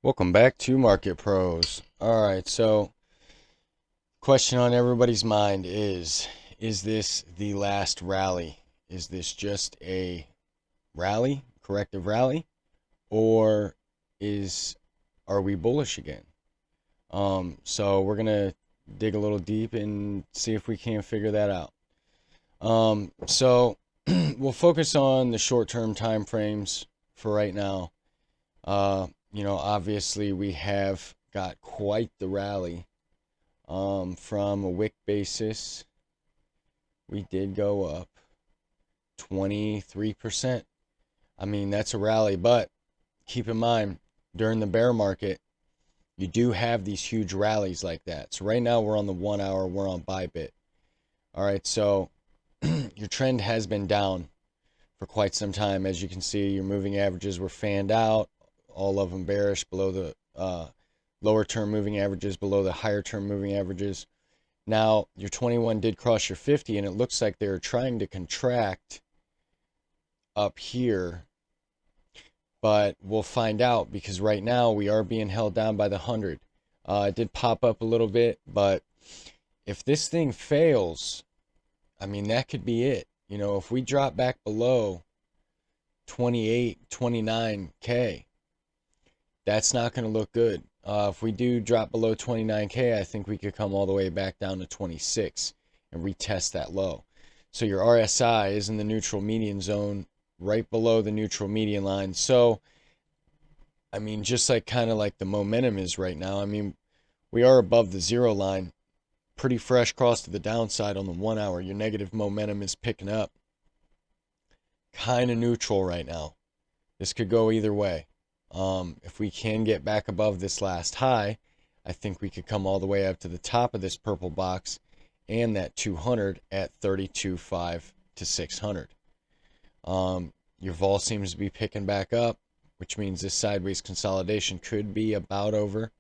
Welcome back to Market Pros. All right, so question on everybody's mind is this the last rally? Is this just a rally, corrective rally, or is are we bullish again? So we're gonna dig a little deep and see if we can figure that out. So we'll focus on the short-term time frames for right now. Obviously we have got quite the rally. From a wick basis, we did go up 23%. I mean, that's a rally, but keep in mind, during the bear market, you do have these huge rallies like that. So right now we're on the 1 hour, we're on Bybit. All right, so your trend has been down for quite some time. As you can see, your moving averages were fanned out, all of them bearish below the lower term moving averages, below the higher term moving averages. Now, your 21 did cross your 50, and it looks like they're trying to contract up here, but we'll find out because right now we are being held down by the 100. It did pop up a little bit, but if this thing fails, I mean, that could be it. If we drop back below 28, 29K, that's not going to look good. If we do drop below 29K, I think we could come all the way back down to 26 and retest that low. So your RSI is in the neutral median zone, right below the neutral median line. So, I mean, just like kind of like the momentum is right now. I mean, we are above the zero line, pretty fresh cross to the downside on the 1 hour. Your negative momentum is picking up. Kind of neutral right now. This could go either way. If we can get back above this last high, I think we could come all the way up to the top of this purple box and that 200 at 32.5 to 600. Your vol seems to be picking back up, which means this sideways consolidation could be about over.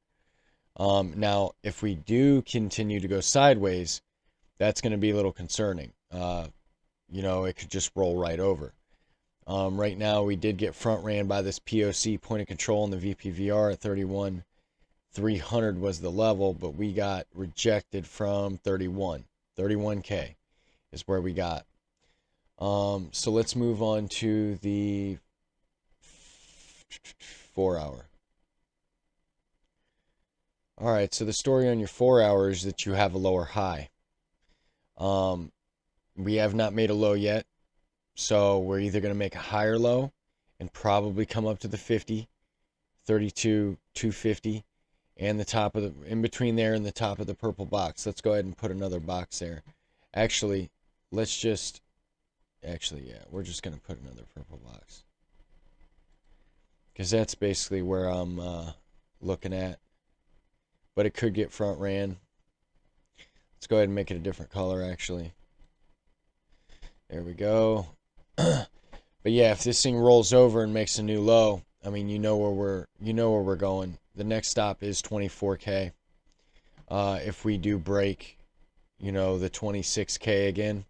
Now, if we do continue to go sideways, that's going to be a little concerning. It could just roll right over. Right now, we did get front ran by this POC point of control in the VPVR at 31,300 was the level, but we got rejected from 31K is where we got. So let's move on to the 4 hour. All right, so the story on your 4 hour is that you have a lower high. We have not made a low yet. So we're either going to make a higher low and probably come up to the 50, 32, 250, and the top of the, in between there and the top of the purple box. Let's go ahead and put another box there. Actually, we're just going to put another purple box. Because that's basically where I'm looking at. But it could get front ran. Let's go ahead and make it a different color, actually. There we go. But yeah, if this thing rolls over and makes a new low, I mean, you know where we're going. The next stop is 24K. If we do break, the 26K again,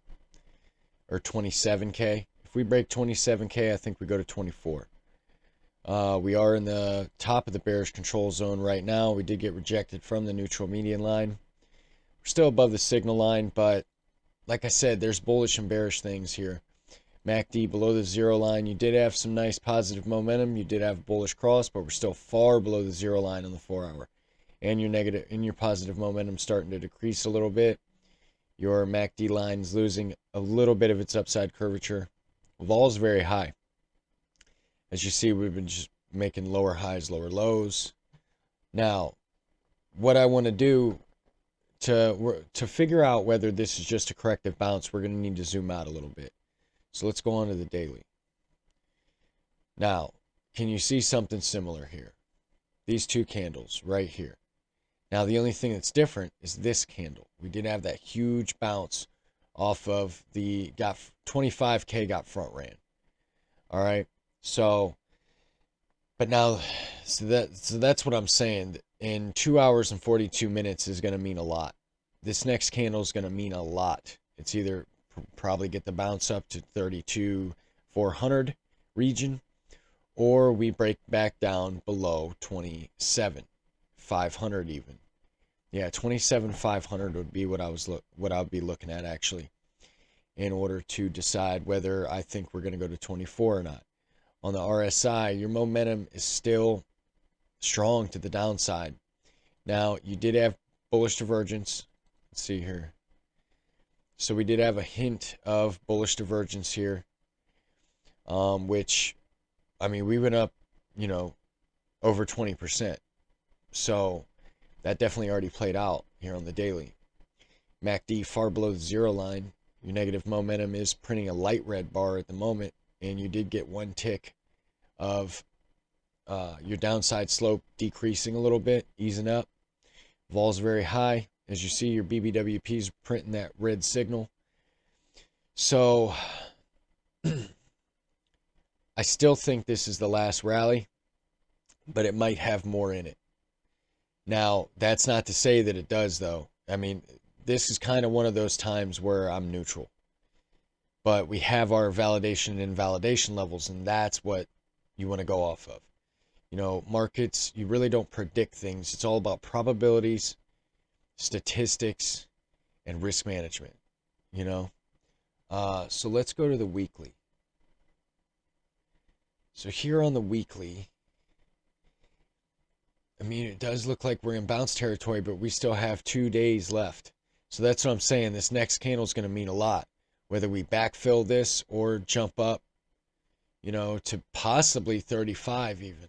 or 27K. If we break 27K, I think we go to 24. We are in the top of the bearish control zone right now. We did get rejected from the neutral median line. We're still above the signal line, but like I said, there's bullish and bearish things here. MACD below the zero line. You did have some nice positive momentum. You did have a bullish cross, but we're still far below the zero line on the 4 hour. And your positive momentum starting to decrease a little bit. Your MACD line is losing a little bit of its upside curvature. Vol is very high. As you see, we've been just making lower highs, lower lows. Now, what I want to do to figure out whether this is just a corrective bounce, we're going to need to zoom out a little bit. So let's go on to the daily. Now, can you see something similar here? These two candles right here. Now, the only thing that's different is this candle. We did have that huge bounce off of got 25K got front ran. All right. So, but now, so that's what I'm saying. In 2 hours and 42 minutes is going to mean a lot. This next candle is going to mean a lot. It's either probably get the bounce up to 32,400 region, or we break back down below 27,500 even. Yeah, 27,500 would be what I'd be looking at actually, in order to decide whether I think we're going to go to 24 or not. On the RSI, your momentum is still strong to the downside. Now, you did have bullish divergence. Let's see here. So we did have a hint of bullish divergence here, which, I mean, we went up, over 20%. So that definitely already played out here on the daily. MACD far below the zero line. Your negative momentum is printing a light red bar at the moment, and you did get one tick of your downside slope decreasing a little bit, easing up. Vol's very high. As you see, your BBWP is printing that red signal. So I still think this is the last rally, but it might have more in it. Now, that's not to say that it does, though. I mean, this is kind of one of those times where I'm neutral. But we have our validation and invalidation levels, and that's what you want to go off of. Markets, you really don't predict things. It's all about probabilities, statistics, and risk management, So let's go to the weekly. So here on the weekly, I mean, it does look like we're in bounce territory, but we still have 2 days left. So that's what I'm saying. This next candle is going to mean a lot. Whether we backfill this or jump up, to possibly 35 even.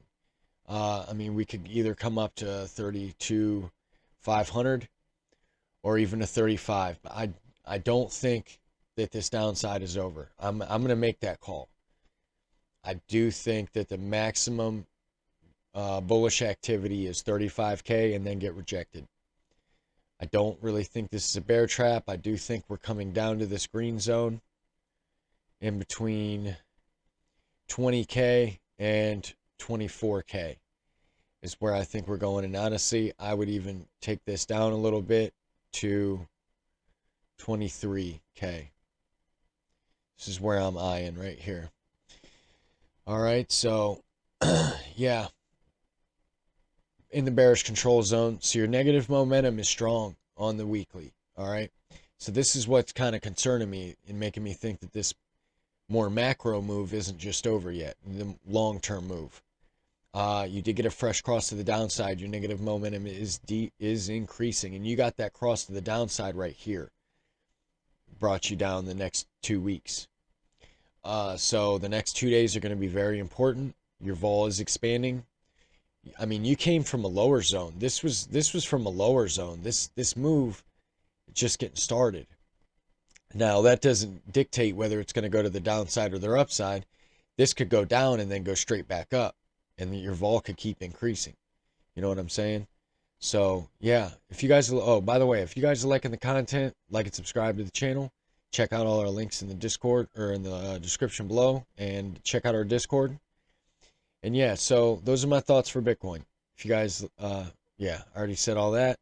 I mean, we could either come up to 32,500 or even a 35. But I don't think that this downside is over. I'm going to make that call. I do think that the maximum bullish activity is 35K and then get rejected. I don't really think this is a bear trap. I do think we're coming down to this green zone in between 20K and 24K is where I think we're going. And honestly, I would even take this down a little bit to 23K. This is where I'm eyeing right here. All right, so yeah, in the bearish control zone. So your negative momentum is strong on the weekly. All right, so this is what's kind of concerning me and making me think that this more macro move isn't just over yet, the long-term move. You did get a fresh cross to the downside. Your negative momentum is increasing, and you got that cross to the downside right here. Brought you down the next 2 weeks. So the next 2 days are going to be very important. Your vol is expanding. I mean, you came from a lower zone. This was from a lower zone. This move just getting started. Now, that doesn't dictate whether it's going to go to the downside or the upside. This could go down and then go straight back up, and your vol could keep increasing. You know what I'm saying? So, yeah, if you guys, by the way, if you guys are liking the content, like and subscribe to the channel. Check out all our links in the Discord or in the description below, and check out our Discord. And yeah, so those are my thoughts for Bitcoin. If you guys, I already said all that.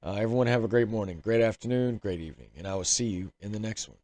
Everyone have a great morning, great afternoon, great evening, and I will see you in the next one.